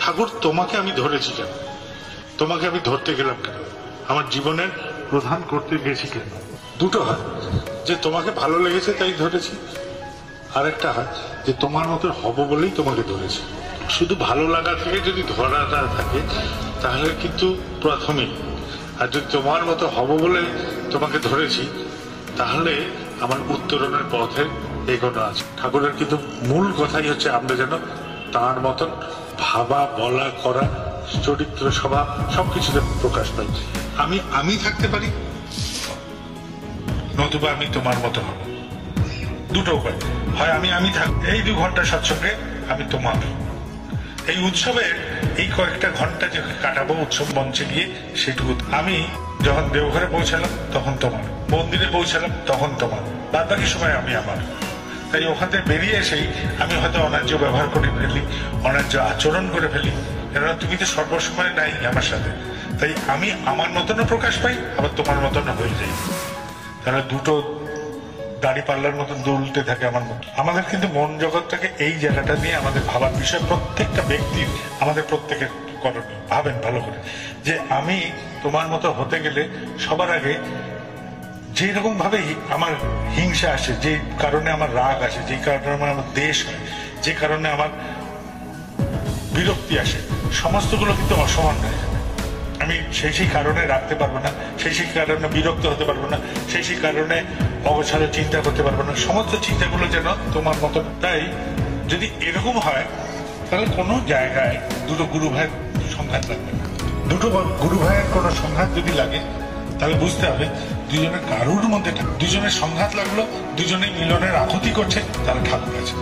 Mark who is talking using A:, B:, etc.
A: ঠাকুর তোমাকে আমি ধরেছি কেন, তোমাকে আমি ধরতে গেলাম কেন, আমার জীবনের প্রধান করতে গেছি কেন? দুটো হয়, যে তোমাকে ভালো লেগেছে তাই ধরেছি, আরেকটা হয় যে তোমার মতো হব বলেই তোমাকে ধরেছি। শুধু ভালো লাগা থেকে যদি ধরাটা থাকে তাহলে কিন্তু প্রথমেই, আর যদি তোমার মতো হব বলে তোমাকে ধরেছি তাহলে আমার উত্তরণের পথে এগোনো আছে। ঠাকুরের কিন্তু মূল কথাই হচ্ছে আমরা যেন তার মতন ভাবা, বলা, করা, চরিত্র, স্বভাব সবকিছুতে প্রকাশ পাই। আমি থাকতে পারি, নতুবা আমি তোমার মতো হব। দুটো উপায়, হয় আমি থাক, এই 2 ঘন্টা সৎসঙ্গে আমি তোমার, এই উৎসবে এই কয়েকটা ঘন্টা যে কাটাবো উৎসব মঞ্চে গিয়ে, সেটুকু আমি যখন দেওঘরে পৌঁছালাম তখন তোমার, মন্দিরে পৌঁছালাম তখন তোমার, বাদ বাকি সময় আমি আমার। তাই ওখান থেকে বেরিয়ে এসেই আমি হয়তো অন্যায্য ব্যবহার করে ফেলি, অন্যায্য আচরণ করে ফেলি, কেননা তুমি তো সর্বসময় নাই আমার সাথে। তাই আমি আমার মতনও প্রকাশ পাই, আবার তোমার মতনও হয়ে যাই। তাহলে দুটো দাড়ি পাল্লার মতন দুলতে থাকে আমার মন। আমাদের কিন্তু মন জগৎটাকে এই জায়গাটা নিয়ে আমাদের ভাবার বিষয়, প্রত্যেকটা ব্যক্তির, আমাদের প্রত্যেকের করণীয়। ভাবেন ভালো করে যে আমি তোমার মতো হতে গেলে সবার আগে যে রকম ভাবে আমার হিংসা আসে, যে কারণে আমার রাগ আসে, যে কারণে আমার দেশ হয়, যে কারণে আমার বিরক্তি আসে, সমস্তগুলো কিন্তু অসমান হয়ে যাবে। আমি সেই কারণে রাখতে পারবো না, সেই কারণে বিরক্ত হতে পারবো না, সেই কারণে অবসরে চিন্তা করতে পারবো না, সমস্ত চিন্তাগুলো যেন তোমার মতো। তাই যদি এরকম হয় তাহলে কোনো জায়গায় দুটো গুরু ভাইয়ের সংঘাত লাগবে না। দুটো গুরু ভাইয়ের কোনো সংঘাত যদি লাগে তাহলে বুঝতে হবে দুজনের কারুর মধ্যে, দুজনের সংঘাত লাগলো, দুজনেই মিলনের আকুতি করছে, তারা ঠাকুর আছে।